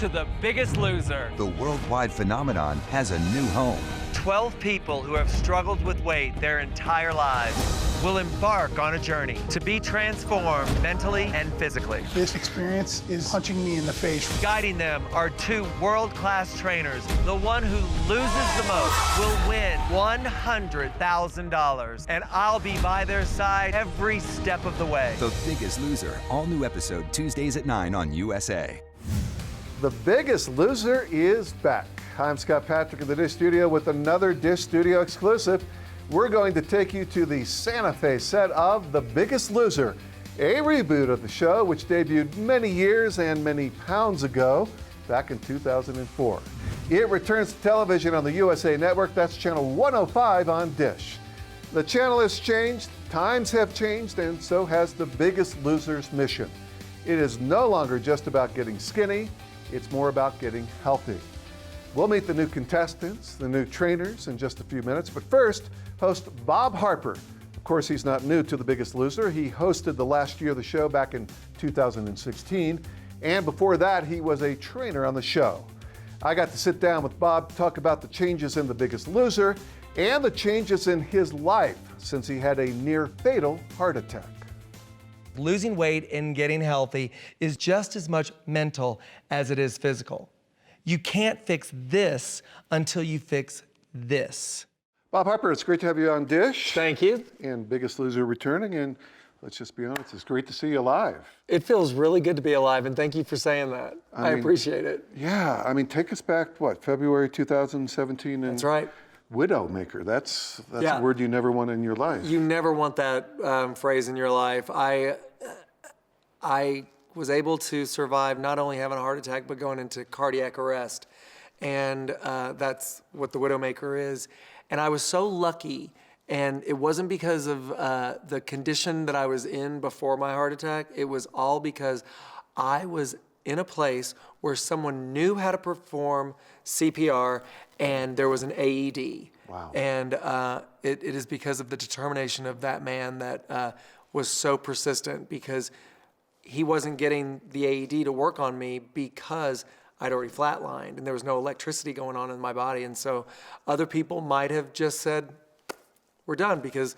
to The Biggest Loser. The worldwide phenomenon has a new home. 12 people who have struggled with weight their entire lives will embark on a journey to be transformed mentally and physically. This experience is punching me in the face. Guiding them are two world-class trainers. The one who loses the most will win $100,000, and I'll be by their side every step of the way. The Biggest Loser, all new episode Tuesdays at 9 on USA. The Biggest Loser is back. I'm Scott Patrick in the Dish Studio with another Dish Studio exclusive. We're going to take you to the Santa Fe set of The Biggest Loser, a reboot of the show which debuted many years and many pounds ago, back in 2004. It returns to television on the USA Network. That's channel 105 on Dish. The channel has changed, times have changed, and so has The Biggest Loser's mission. It is no longer just about getting skinny, it's more about getting healthy. We'll meet the new contestants, the new trainers in just a few minutes, but first, host Bob Harper. Of course, he's not new to The Biggest Loser. He hosted the last year of the show back in 2016, and before that, he was a trainer on the show. I got to sit down with Bob to talk about the changes in The Biggest Loser and the changes in his life since he had a near-fatal heart attack. Losing weight and getting healthy is just as much mental as it is physical. You can't fix this until you fix this. Bob Harper, it's great to have you on Dish. Thank you. And Biggest Loser returning, and let's just be honest, it's great to see you alive. It feels really good to be alive, and thank you for saying that. I appreciate it. Yeah, I mean, take us back, February 2017? And That's right. Widowmaker, that's a word you never want in your life. You never want that phrase in your life. I was able to survive not only having a heart attack, but going into cardiac arrest. And that's what the Widowmaker is. And I was so lucky, and it wasn't because of the condition that I was in before my heart attack. It was all because I was in a place where someone knew how to perform CPR, and there was an AED. Wow. And it is because of the determination of that man that was so persistent, because he wasn't getting the AED to work on me because I'd already flatlined and there was no electricity going on in my body. And so other people might have just said, we're done, because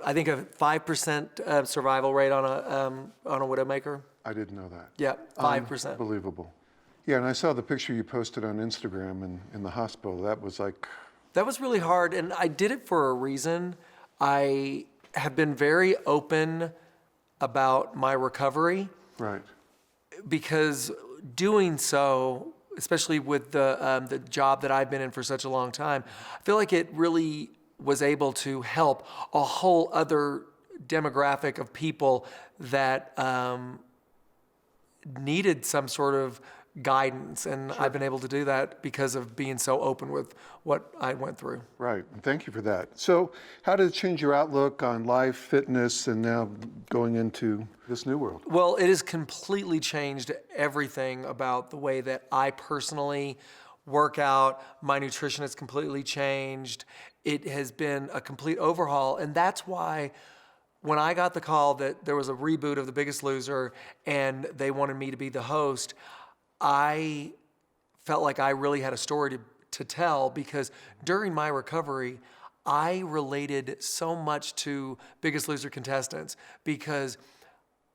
I think a 5% survival rate on a Widowmaker. I didn't know that. Yeah, 5%. Unbelievable. Yeah, and I saw the picture you posted on Instagram in the hospital. That was That was really hard, and I did it for a reason. I have been very open about my recovery. Right. Because doing so, especially with the job that I've been in for such a long time, I feel like it really was able to help a whole other demographic of people that needed some sort of guidance, and I've been able to do that because of being so open with what I went through. Right, and thank you for that. So how did it change your outlook on life, fitness, and now going into this new world? Well, it has completely changed everything about the way that I personally work out. My nutrition has completely changed. It has been a complete overhaul, and that's why when I got the call that there was a reboot of The Biggest Loser and they wanted me to be the host, I felt like I really had a story to tell, because during my recovery, I related so much to Biggest Loser contestants because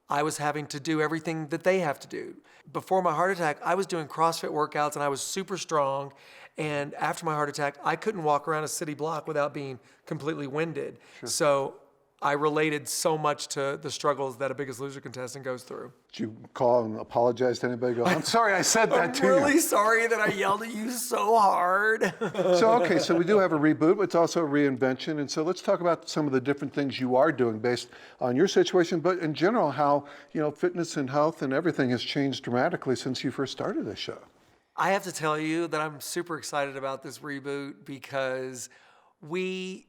I was having to do everything that they have to do. Before my heart attack, I was doing CrossFit workouts and I was super strong. And after my heart attack, I couldn't walk around a city block without being completely winded. Sure. So I related so much to the struggles that a Biggest Loser contestant goes through. Did you call and apologize to anybody? I'm sorry I said that to you. I'm really sorry that I yelled at you so hard. So we do have a reboot, but it's also a reinvention. And so let's talk about some of the different things you are doing based on your situation, but in general, how fitness and health and everything has changed dramatically since you first started this show. I have to tell you that I'm super excited about this reboot because we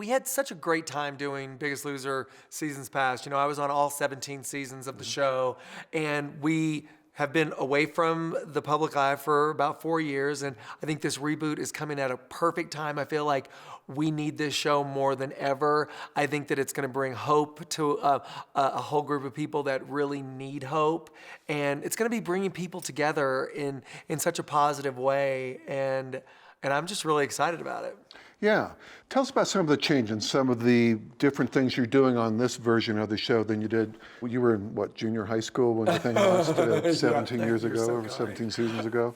had such a great time doing Biggest Loser seasons past. I was on all 17 seasons of the show, and we have been away from the public eye for about 4 years, and I think this reboot is coming at a perfect time. I feel like we need this show more than ever. I think that it's going to bring hope to a whole group of people that really need hope, and it's going to be bringing people together in such a positive way, and I'm just really excited about it. Yeah. Tell us about some of the change and some of the different things you're doing on this version of the show than you did. You were in, what, junior high school when the thing was 17 years ago or 17 seasons ago?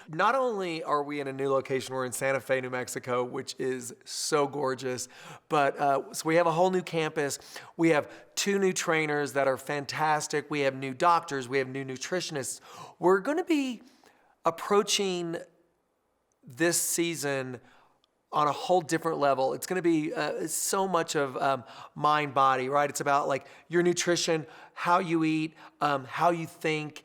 Not only are we in a new location, we're in Santa Fe, New Mexico, which is so gorgeous, but so we have a whole new campus. We have 2 new trainers that are fantastic. We have new doctors. We have new nutritionists. We're going to be approaching this season on a whole different level. It's going to be so much of mind, body, right? It's about like your nutrition, how you eat, how you think.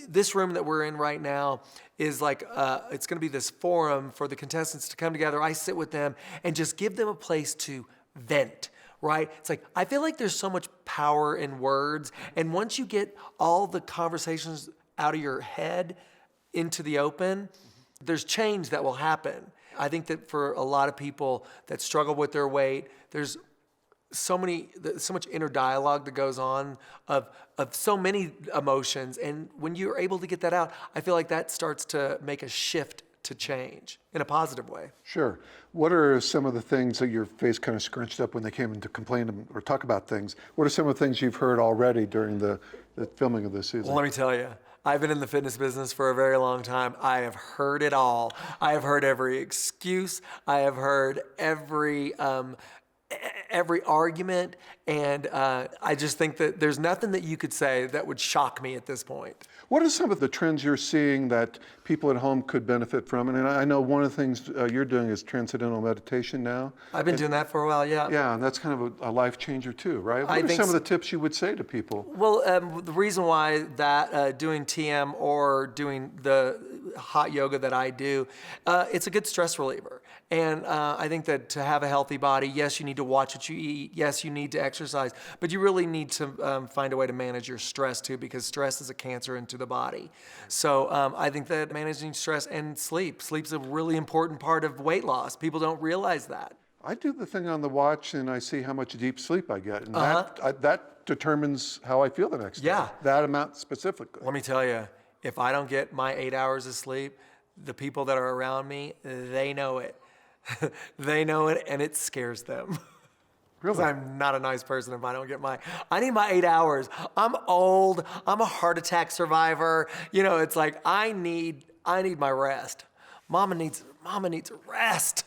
This room that we're in right now is like, it's going to be this forum for the contestants to come together. I sit with them and just give them a place to vent. Right? It's like, I feel like there's so much power in words. And once you get all the conversations out of your head into the open, there's change that will happen. I think that for a lot of people that struggle with their weight, there's so much inner dialogue that goes on of so many emotions. And when you're able to get that out, I feel like that starts to make a shift to change in a positive way. Sure. What are some of the things that your face kind of scrunched up when they came in to complain or talk about things? What are some of the things you've heard already during the filming of this season? Well, let me tell you. I've been in the fitness business for a very long time. I have heard it all. I have heard every excuse. I have heard every argument, and I just think that there's nothing that you could say that would shock me at this point. What are some of the trends you're seeing that people at home could benefit from? And I know one of the things you're doing is transcendental meditation now. I've been doing that for a while, yeah. Yeah, and that's kind of a life changer too, right? What are some of the tips you would say to people? Well, the reason why that doing TM or doing the hot yoga that I do, it's a good stress reliever. And I think that to have a healthy body, yes, you need to watch what you eat. Yes, you need to exercise. But you really need to find a way to manage your stress too, because stress is a cancer into the body. So I think that managing stress and sleep's a really important part of weight loss. People don't realize that. I do the thing on the watch and I see how much deep sleep I get. And that determines how I feel the next day. That amount specifically. Let me tell you, if I don't get my 8 hours of sleep, the people that are around me, they know it. They know it, and it scares them. Really? I'm not a nice person if I don't get I need my 8 hours. I'm old. I'm a heart attack survivor. You know, it's like I need my rest. Mama needs rest.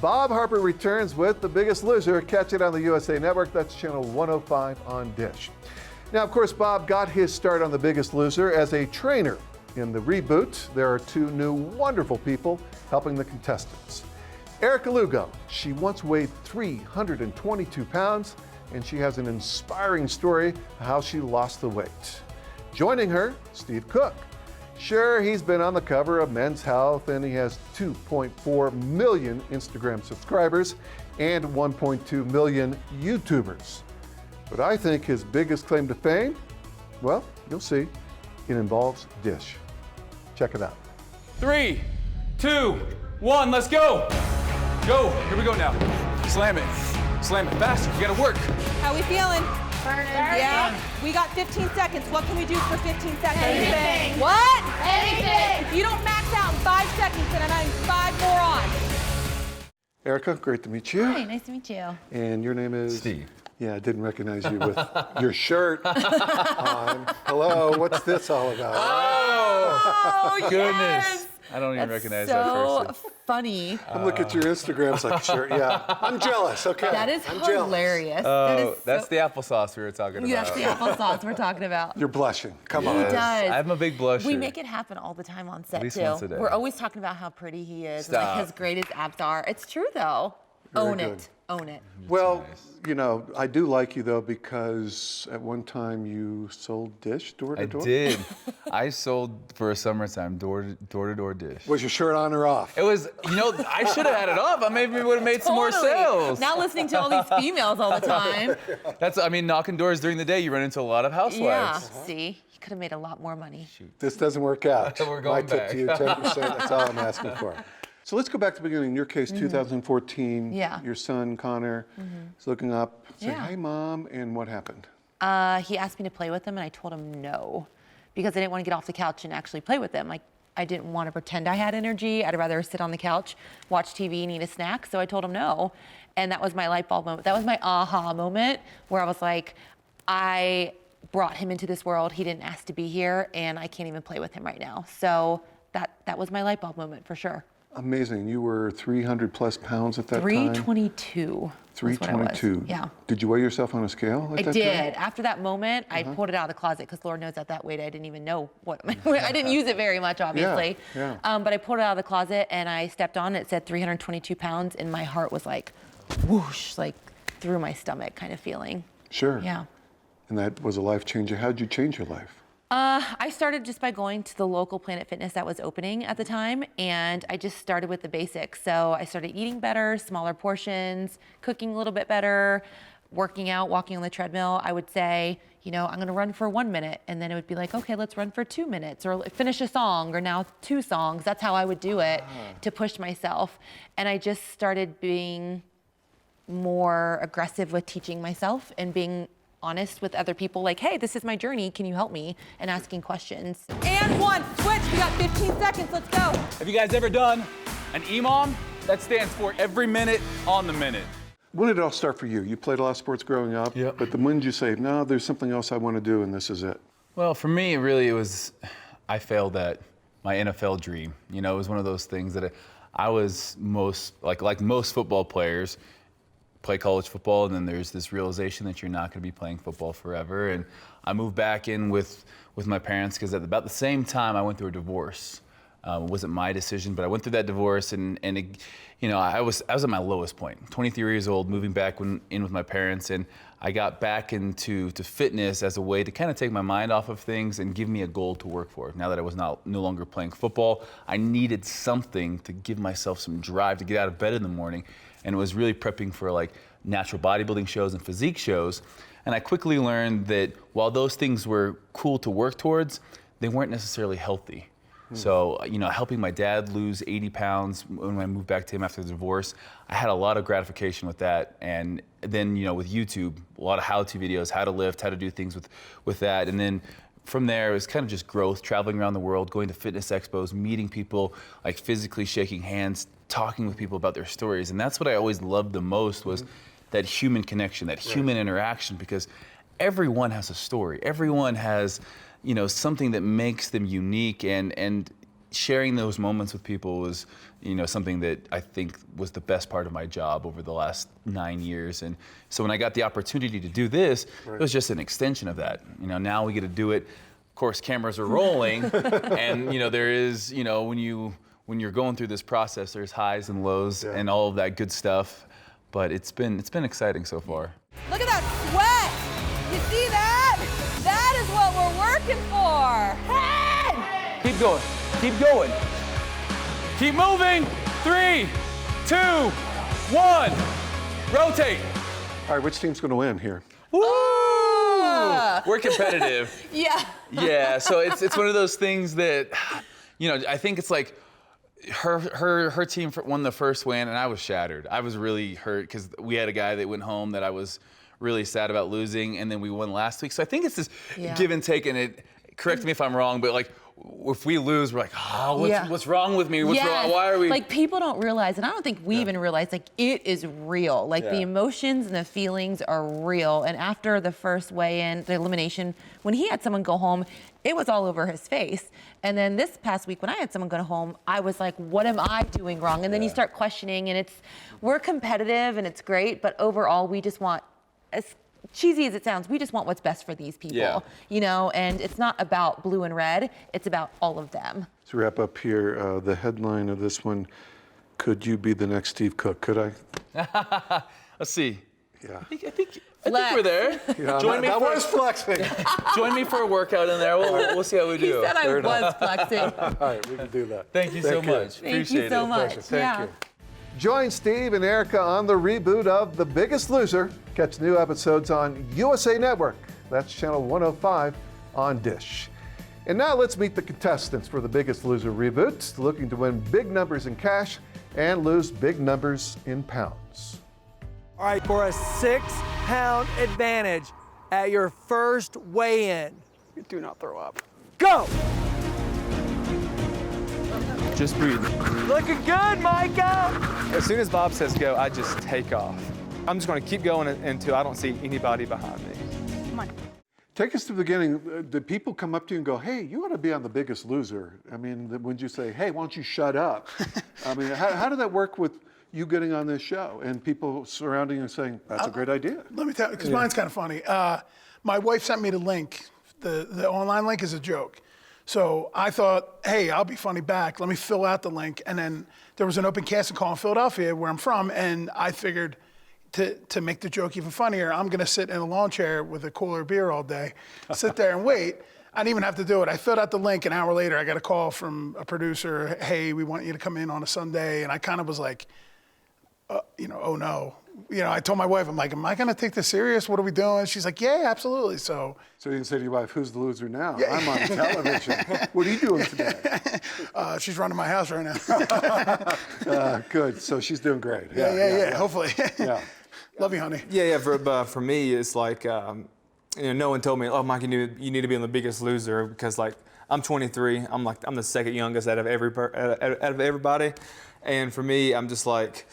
Bob Harper returns with The Biggest Loser. Catch it on the USA Network. That's channel 105 on Dish. Now, of course, Bob got his start on The Biggest Loser as a trainer. In the reboot, there are 2 new wonderful people helping the contestants. Erika Lugo, she once weighed 322 pounds, and she has an inspiring story of how she lost the weight. Joining her, Steve Cook. Sure, he's been on the cover of Men's Health, and he has 2.4 million Instagram subscribers and 1.2 million YouTubers. But I think his biggest claim to fame, well, you'll see, it involves Dish. Check it out. 3, 2, 1, let's go. Go, here we go now. Slam it faster, you gotta work. How we feeling? Burning. Yeah, we got 15 seconds. What can we do for 15 seconds? Anything. What? Anything. If you don't max out in 5 seconds, then I'm adding 5 more on. Erika, great to meet you. Hi, nice to meet you. And your name is? Steve. Yeah, I didn't recognize you with your shirt on. Hello, what's this all about? Oh, Goodness. yes. I don't even That's recognize so that person. funny. I'm looking at your Instagram, it's like, sure, yeah. I'm jealous, okay. That is I'm hilarious. Oh, that's the applesauce we were talking about. That's the applesauce we're talking about. You're blushing. Come on. He does. I'm a big blusher. We make it happen all the time on set, At least too. once a day. We're always talking about how pretty he is, Stop. like as great as abs are. It's true, though. Very Own good. it. Own it. Well, you know, I do like you though because at one time you sold dish door to door. I did. I sold for a summertime door to door dish. Was your shirt on or off? It was, you know, I should have had it off. I maybe would have made some more Totally. sales. Now listening to all these females all the time. That's, I mean, knocking doors during the day, you run into a lot of Yeah. housewives. See, you could have made a lot more money. This doesn't work out. We're going My tip back. to you, 10%. That's all I'm asking for. So let's go back to the beginning. In your case, 2014. Yeah. Your son Connor is looking up, saying, Yeah. "Hey, Mom," and what happened? He asked me to play with him, and I told him no, because I didn't want to get off the couch and actually play with him. Like, I didn't want to pretend I had energy. I'd rather sit on the couch, watch TV, and eat a snack. So I told him no, and that was my light bulb moment. That was my aha moment, where I was like, I brought him into this world. He didn't ask to be here, and I can't even play with him right now. So that was my light bulb moment for sure. Amazing. You were 300 plus pounds at that time. 322. 322. Yeah. Did you weigh yourself on a scale at I that did. time? After that moment, I pulled it out of the closet because Lord knows at that weight I didn't even know what I didn't use it very much, obviously. Yeah. But I pulled it out of the closet and I stepped on it. It said 322 pounds, and my heart was like, whoosh, like through my stomach kind of feeling. Sure. Yeah. And that was a life changer. How did you change your life? I started just by going to the local Planet Fitness that was opening at the time, and I just started with the basics. So I started eating better, smaller portions, cooking a little bit better, working out, walking on the treadmill. I would say, you know, I'm gonna run for 1 minute, and then it would be like, okay, let's run for 2 minutes, or finish a song, or now 2 songs. That's how I would do it to push myself. And I just started being more aggressive with teaching myself and being honest with other people, like, hey, this is my journey, can you help me? And asking questions. And one, switch, we got 15 seconds, let's go. Have you guys ever done an EMOM? That stands for every minute on the minute. When did it all start for you? You played a lot of sports growing up, Yep. but then when did you say, no, there's something else I want to do and this is it? Well, for me, it was, I failed at my NFL dream. You know, it was one of those things that I was like most football players, play college football, and then there's this realization that you're not going to be playing football forever. And I moved back in with my parents because at about the same time I went through a divorce. It wasn't my decision, but I went through that divorce, and it, you know, I was at my lowest point. 23 years old, moving back in with my parents, and I got back into fitness as a way to kind of take my mind off of things and give me a goal to work for. Now that I was no longer playing football, I needed something to give myself some drive to get out of bed in the morning. And it was really prepping for like natural bodybuilding shows and physique shows. And I quickly learned that while those things were cool to work towards, they weren't necessarily healthy. So, you know, helping my dad lose 80 pounds when I moved back to him after the divorce, I had a lot of gratification with that. And then, you know, with YouTube, a lot of how-to videos, how to lift, how to do things with that. And then from there, it was kind of just growth, traveling around the world, going to fitness expos, meeting people, like physically shaking hands, talking with people about their stories. And that's what I always loved the most, was that human connection, that human interaction, because everyone has a story. Everyone has, you know, something that makes them unique, and sharing those moments with people was, you know, something that I think was the best part of my job over the last 9 years. And so when I got the opportunity to do this, it was just an extension of that. You know, now we get to do it. Of course, cameras are rolling, and you know, there is, you know, when you're going through this process, there's highs and lows and all of that good stuff. But it's been exciting so far. Look at that sweat. You see that? That is what we're working for. Hey! Keep going, keep going. Keep moving. 3, 2, 1. Rotate. All right, which team's going to win here? Woo! We're competitive. Yeah. Yeah, so it's one of those things that, you know, I think it's like her team won the first win, and I was shattered. I was really hurt because we had a guy that went home that I was really sad about losing, and then we won last week. So I think it's this give and take, and correct me if I'm wrong, but like, if we lose, we're like, what's wrong with me? What's wrong? Why are we? Like, people don't realize, and I don't think we even realize, like, it is real. Like, the emotions and the feelings are real. And after the first weigh-in, the elimination, when he had someone go home, it was all over his face. And then this past week, when I had someone go home, I was like, what am I doing wrong? And then you start questioning, and we're competitive, and it's great, but overall, we just want, as cheesy as it sounds, we just want what's best for these people, you know, and it's not about blue and red, it's about all of them. To wrap up here, the headline of this one, Could you be the next Steve Cook? Could I? Let's see. Yeah. I think we're there. Yeah, Join me that for was flexing. Join me for a workout in there. We'll see how we do. He said I was flexing. All right, we can do that. Thank you so much. Thank you Appreciate so it. much. Thank Yeah. you. Join Steve and Erika on the reboot of The Biggest Loser. Catch new episodes on USA Network. That's channel 105 on Dish. And now let's meet the contestants for The Biggest Loser reboot, looking to win big numbers in cash and lose big numbers in pounds. All right, for a 6-pound advantage at your first weigh-in. Do not throw up. Go! Just breathe. Looking good, Micah! As soon as Bob says go, I just take off. I'm just going to keep going until I don't see anybody behind me. Come on. Take us to the beginning. Did people come up to you and go, hey, you ought to be on The Biggest Loser? I mean, would you say, hey, why don't you shut up? I mean, how did that work with you getting on this show and people surrounding you and saying, that's a great idea? Let me tell you, because mine's kind of funny. My wife sent me the link. The online link is a joke. So I thought, hey, I'll be funny back. Let me fill out the link. And then there was an open casting call in Philadelphia, where I'm from, and I figured to make the joke even funnier, I'm going to sit in a lawn chair with a cooler of beer all day, sit there and wait. I didn't even have to do it. I filled out the link. An hour later, I got a call from a producer. Hey, we want you to come in on a Sunday. And I kind of was like, oh no. I told my wife, I'm like, am I going to take this serious? What are we doing? She's like, yeah, absolutely. So you didn't say to your wife, who's the loser now? Yeah. I'm on television. What are you doing today? she's running my house right now. Good. So she's doing great. Yeah. Hopefully. Yeah. Love you, honey. Yeah. For me, it's like, no one told me, oh, Mike, you need to be on The Biggest Loser, because like I'm 23. I'm the second youngest out of everybody, and for me, I'm just like,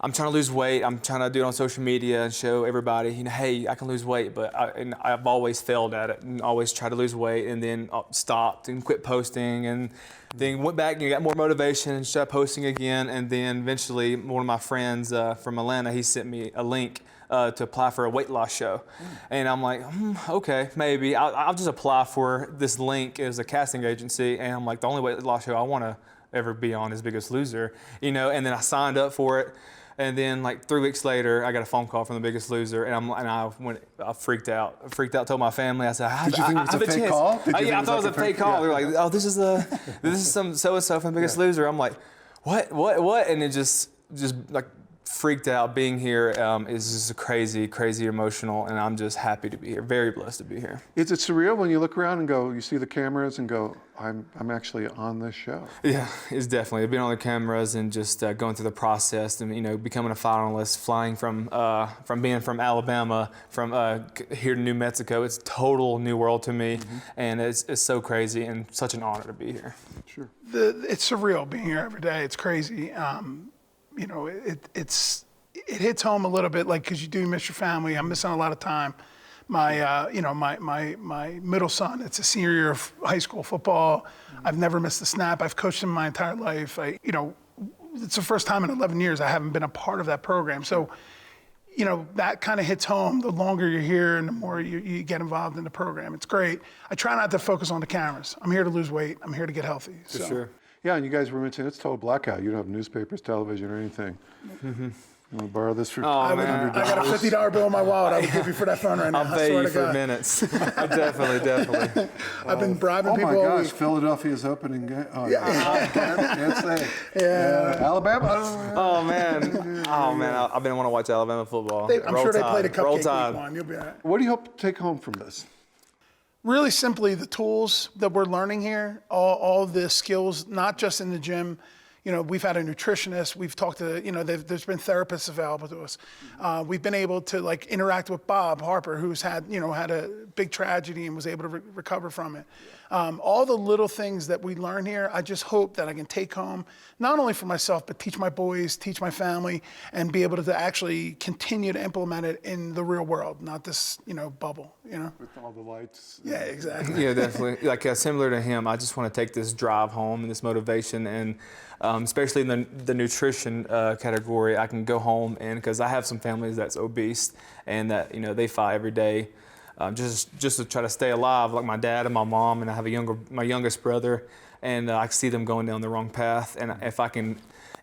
I'm trying to lose weight. I'm trying to do it on social media and show everybody, hey, I can lose weight. But I've always failed at it and always tried to lose weight, and then stopped and quit posting, and then went back and got more motivation and started posting again. And then eventually, one of my friends from Atlanta, he sent me a link to apply for a weight loss show. And I'm like, okay, maybe. I'll just apply for this link as a casting agency. And I'm like, the only weight loss show I want to ever be on is Biggest Loser, And then I signed up for it. And then like 3 weeks later, I got a phone call from The Biggest Loser, and I freaked out. I freaked out, told my family. I said, Did you think it was a fake call? Yeah, I thought it was a fake call. They were like, oh, this is some so-and-so from The Biggest Loser. I'm like, what? And it just like freaked out. Being here is just crazy emotional, and I'm just happy to be here. Very blessed to be here. Is it surreal when you look around and go, you see the cameras and go, I'm actually on this show? Yeah, it's definitely being on the cameras and just going through the process and becoming a finalist, flying from being from Alabama, from here to New Mexico. It's total new world to me, and it's so crazy and such an honor to be here. Sure. It's surreal being here every day. It's crazy. It hits home a little bit, like, because you do miss your family. I'm missing a lot of time. My middle son, it's a senior year of high school football. I've never missed a snap. I've coached him my entire life. It's the first time in 11 years I haven't been a part of that program. So, that kind of hits home. The longer you're here and the more you get involved in the program, it's great. I try not to focus on the cameras. I'm here to lose weight. I'm here to get healthy. For sure. Yeah, and you guys were mentioning it's total blackout. You don't have newspapers, television, or anything. You want to borrow this for I got a $50 bill in my wallet I would give you for that phone right now. I'll pay you for minutes. Definitely. I've been bribing people. Oh my gosh, Philadelphia's opening game. Oh, yeah. Can't say. Yeah. Alabama? Oh man. I've been wanting to watch Alabama football. I'm sure they played a cupcake week one. You'll be all right. What do you hope to take home from this? Really simply, the tools that we're learning here, all the skills, not just in the gym. We've had a nutritionist. We've talked to, there's been therapists available to us. We've been able to interact with Bob Harper, who's had a big tragedy and was able to recover from it. All the little things that we learn here, I just hope that I can take home, not only for myself, but teach my boys, teach my family, and be able to actually continue to implement it in the real world, not this, bubble, With all the lights. Yeah, exactly. Yeah, definitely. Similar to him, I just want to take this drive home and this motivation, and especially in the nutrition category, I can go home, and because I have some families that's obese and that they fight every day just to try to stay alive, like my dad and my mom, and I have my youngest brother, and I see them going down the wrong path, and if I can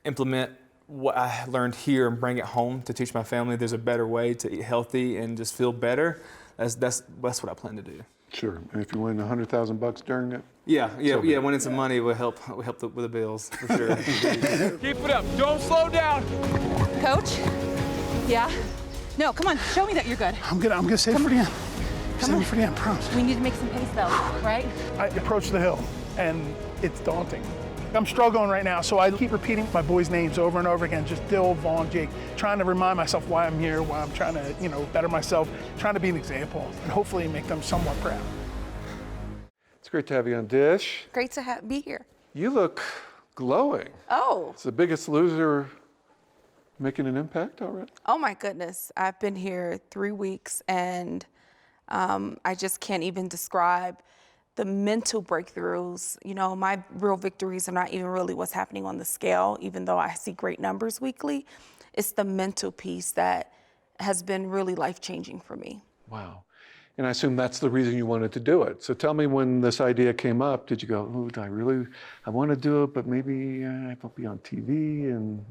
implement what I learned here and bring it home to teach my family there's a better way to eat healthy and just feel better. That's what I plan to do. Sure. And if you win $100,000 during it? Yeah. Winning some money will help with the bills for sure. Keep it up. Don't slow down. Coach? Yeah? No, come on, show me that you're good. I'm gonna save it for the end. Save it for the end, promise. We need to make some pace though, right? I approach the hill, and it's daunting. I'm struggling right now, so I keep repeating my boys' names over and over again, just Dill, Vaughn, Jake, trying to remind myself why I'm here, why I'm trying to, better myself, trying to be an example, and hopefully make them somewhat proud. It's great to have you on Dish. Great to be here. You look glowing. Oh. It's The Biggest Loser making an impact already? Oh my goodness. I've been here 3 weeks and I just can't even describe the mental breakthroughs. My real victories are not even really what's happening on the scale, even though I see great numbers weekly. It's the mental piece that has been really life-changing for me. Wow. And I assume that's the reason you wanted to do it. So tell me, when this idea came up, did you go, oh, I want to do it, but maybe I won't be on TV? And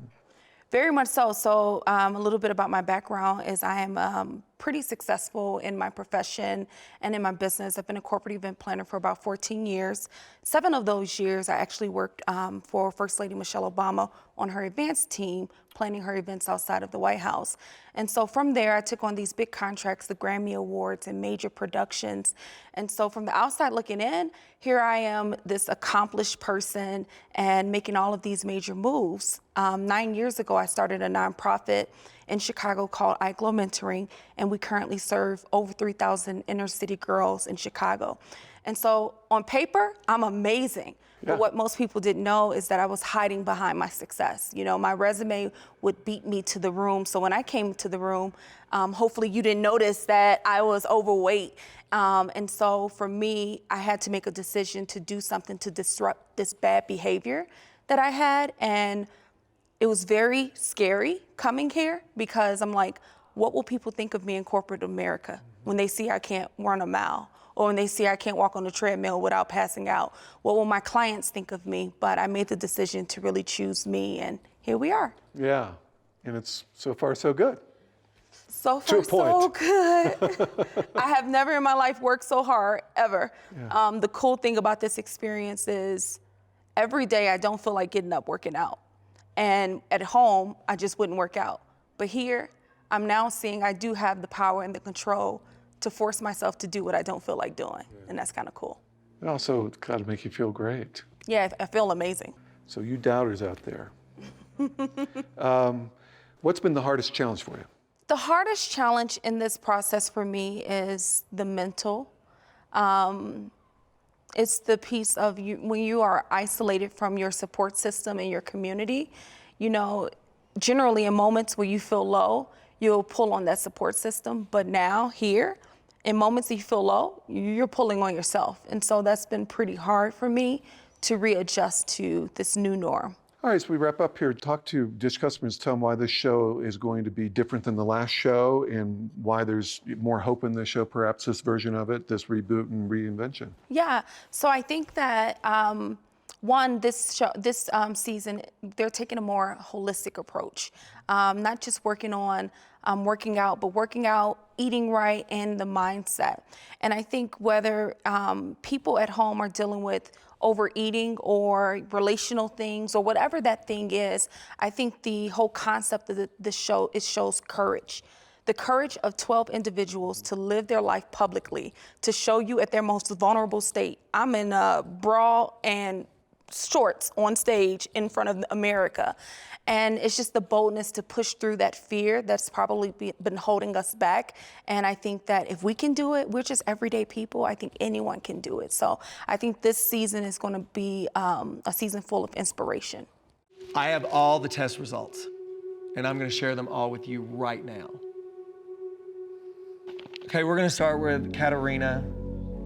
Very much so. So a little bit about my background is I am pretty successful in my profession and in my business. I've been a corporate event planner for about 14 years. 7 of those years, I actually worked for First Lady Michelle Obama on her advance team, planning her events outside of the White House. And so from there, I took on these big contracts, the Grammy Awards and major productions. And so from the outside looking in, here I am, this accomplished person and making all of these major moves. 9 years ago, I started a nonprofit in Chicago called iGlow Mentoring, and we currently serve over 3,000 inner city girls in Chicago. And so on paper, I'm amazing. Yeah. But what most people didn't know is that I was hiding behind my success. My resume would beat me to the room. So when I came to the room, hopefully you didn't notice that I was overweight. And so for me, I had to make a decision to do something to disrupt this bad behavior that I had. And it was very scary coming here because I'm like, what will people think of me in corporate America when they see I can't run a mile? Or when they see I can't walk on the treadmill without passing out? What will my clients think of me? But I made the decision to really choose me, and here we are. Yeah, and it's so far so good. So far so good. I have never in my life worked so hard, ever. Yeah. The cool thing about this experience is every day I don't feel like getting up working out. And at home, I just wouldn't work out. But here, I'm now seeing I do have the power and the control to force myself to do what I don't feel like doing. Yeah. And that's kind of cool. It also got to make you feel great. Yeah, I feel amazing. So you doubters out there. What's been the hardest challenge for you? The hardest challenge in this process for me is the mental. It's the piece of when you are isolated from your support system and your community. Generally in moments where you feel low, you'll pull on that support system. But now here, in moments that you feel low, you're pulling on yourself. And so that's been pretty hard for me to readjust to this new norm. All right, as we wrap up here, talk to Dish customers, tell them why this show is going to be different than the last show and why there's more hope in this show, perhaps this version of it, this reboot and reinvention. Yeah, so I think that this season, they're taking a more holistic approach, not just working on working out, but working out, eating right, and the mindset. And I think whether people at home are dealing with overeating or relational things or whatever that thing is, I think the whole concept of the show, it shows courage. The courage of 12 individuals to live their life publicly, to show you at their most vulnerable state. I'm in a bra and shorts on stage in front of America. And it's just the boldness to push through that fear that's probably been holding us back. And I think that if we can do it, we're just everyday people. I think anyone can do it. So I think this season is going to be a season full of inspiration. I have all the test results, and I'm going to share them all with you right now. Okay, we're going to start with Katarina,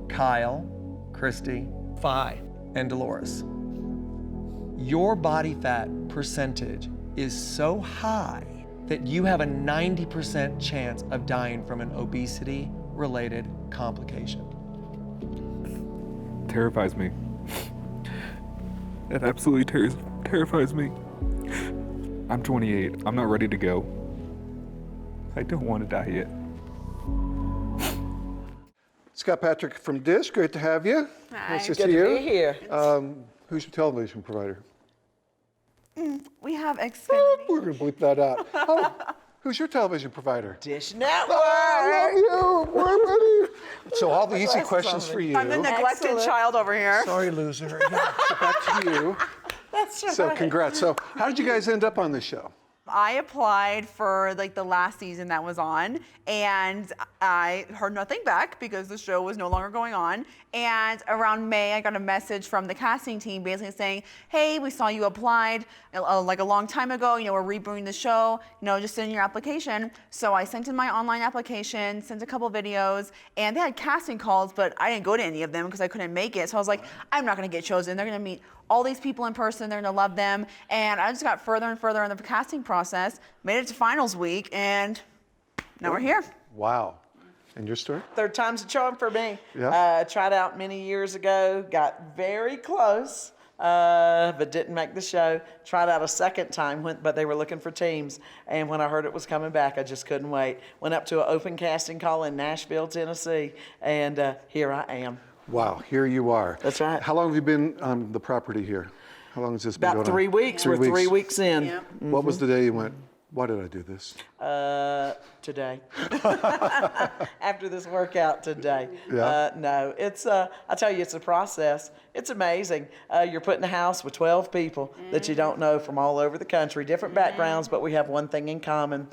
Kyle, Christy, Phi, and Dolores. Your body fat percentage is so high that you have a 90% chance of dying from an obesity-related complication. Terrifies me. That absolutely terrifies me. I'm 28. I'm not ready to go. I don't want to die yet. Scott Patrick from Dish, great to have you. Hi. Nice to Good see to you. be here. Who's your television provider? We have Xfinity. We're going to bleep that out. Oh, who's your television provider? Dish Network. Oh, I love you. We're ready. So all the easy questions for you. I'm the neglected child over here. Sorry, loser. Yeah, so back to you. That's right. So congrats. So how did you guys end up on this show? I applied for like the last season that was on, and I heard nothing back because the show was no longer going on. And around May, I got a message from the casting team basically saying, hey, we saw you applied like a long time ago, we're rebooting the show, just send in your application. So I sent in my online application, sent a couple videos, and they had casting calls, but I didn't go to any of them because I couldn't make it. So I was like, I'm not gonna get chosen. They're gonna meet all these people in person, they're gonna love them. And I just got further and further in the casting process, made it to finals week, and now we're here. Wow. And your story? Third time's a charm for me. Yeah. Tried out many years ago, got very close, but didn't make the show. Tried out a second time, but they were looking for teams. And when I heard it was coming back, I just couldn't wait. Went up to an open casting call in Nashville, Tennessee, and here I am. Wow, here you are. That's right. How long have you been on the property here? How long has this been going on? About 3 weeks. We're 3 weeks in. Yep. What was the day you went, why did I do this? Today. After this workout today. Yeah. No, it's, I tell you, it's a process. It's amazing. You're put in a house with 12 people that you don't know from all over the country, different backgrounds, but we have one thing in common.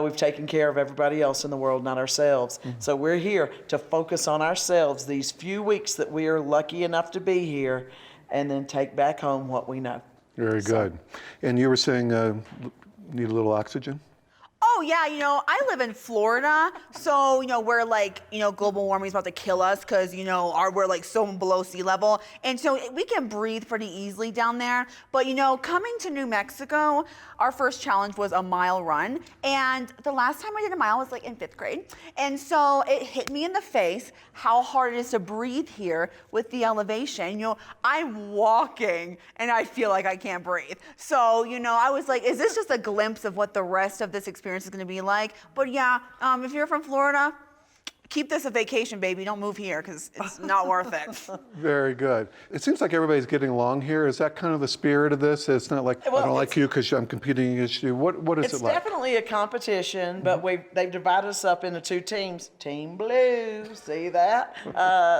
We've taken care of everybody else in the world, not ourselves. So we're here to focus on ourselves these few weeks that we are lucky enough to be here, and then take back home what we know. Very good. And you were saying need a little oxygen? Oh yeah, I live in Florida, so we're like, global warming is about to kill us because we're like so below sea level, and so we can breathe pretty easily down there. But coming to New Mexico, our first challenge was a mile run, and the last time I did a mile was like in 5th grade, and so it hit me in the face how hard it is to breathe here with the elevation. I'm walking and I feel like I can't breathe. So I was like, is this just a glimpse of what the rest of this experience is going to be like? But yeah, if you're from Florida, keep this a vacation, baby. Don't move here because it's not worth it. Very good. It seems like everybody's getting along here. Is that kind of the spirit of this? It's not like, I don't like you because I'm competing against you. What is it like? It's definitely a competition, but they've divided us up into 2 teams. Team Blue, see that?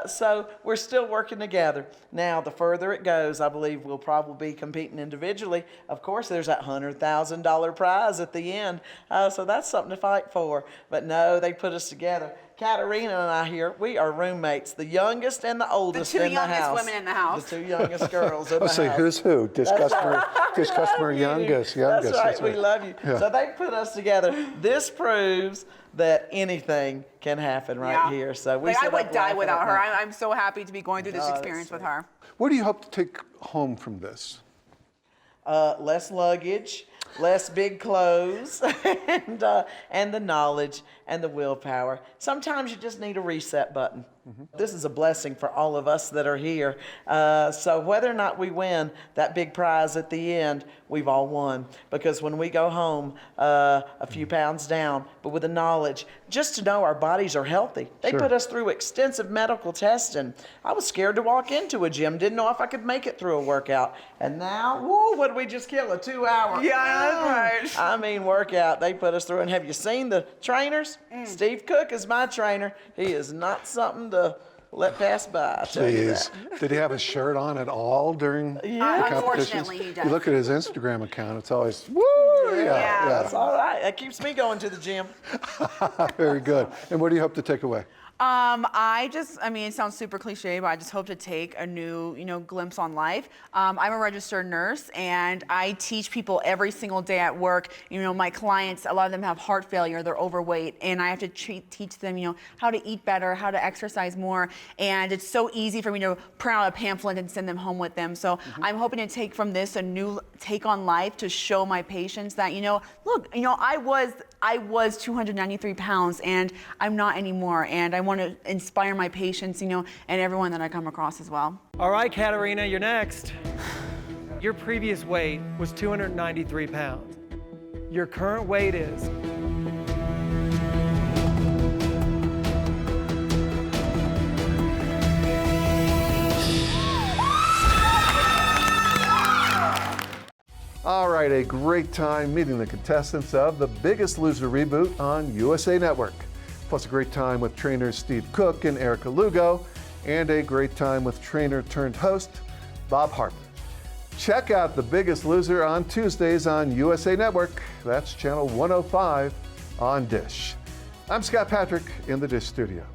So we're still working together. Now, the further it goes, I believe we'll probably be competing individually. Of course, there's that $100,000 prize at the end, so that's something to fight for. But no, they put us together. Katarina and I here, we are roommates, the youngest and the oldest in the house. The 2 youngest women in the house. The 2 youngest girls in the house. Say who's who? Dish customer, youngest. That's right, we love you. Yeah. So they put us together. This proves that anything can happen here. So I would die without her. I'm so happy to be going through this experience with her. What do you hope to take home from this? Less luggage, less big clothes, and the knowledge and the willpower. Sometimes you just need a reset button. This is a blessing for all of us that are here. So whether or not we win that big prize at the end, we've all won. Because when we go home a few pounds down, but with the knowledge, just to know our bodies are healthy. They put us through extensive medical testing. I was scared to walk into a gym, didn't know if I could make it through a workout. And now, whoa, what did we just kill? A 2-hour? Yeah, that's right. I mean, workout, they put us through. And have you seen the trainers? Steve Cook is my trainer. He is not something to let pass by. I tell you that. Did he have a shirt on at all during the competitions? Unfortunately, he does. You look at his Instagram account, it's always, woo! Yeah. That's all right. That keeps me going to the gym. Very good. And what do you hope to take away? It sounds super cliche, but I just hope to take a new, glimpse on life. I'm a registered nurse, and I teach people every single day at work. My clients, a lot of them have heart failure, they're overweight, and I have to teach them, how to eat better, how to exercise more. And it's so easy for me to print out a pamphlet and send them home with them. So I'm hoping to take from this a new take on life to show my patients that, look, I was 293 pounds, and I'm not anymore. And I want to inspire my patients, and everyone that I come across as well. All right, Katarina, you're next. Your previous weight was 293 pounds. your current weight is. All right, a great time meeting the contestants of The Biggest Loser Reboot on USA Network. Plus a great time with trainers Steve Cook and Erika Lugo, and a great time with trainer turned host Bob Harper. Check out The Biggest Loser on Tuesdays on USA Network. That's channel 105 on Dish. I'm Scott Patrick in the Dish studio.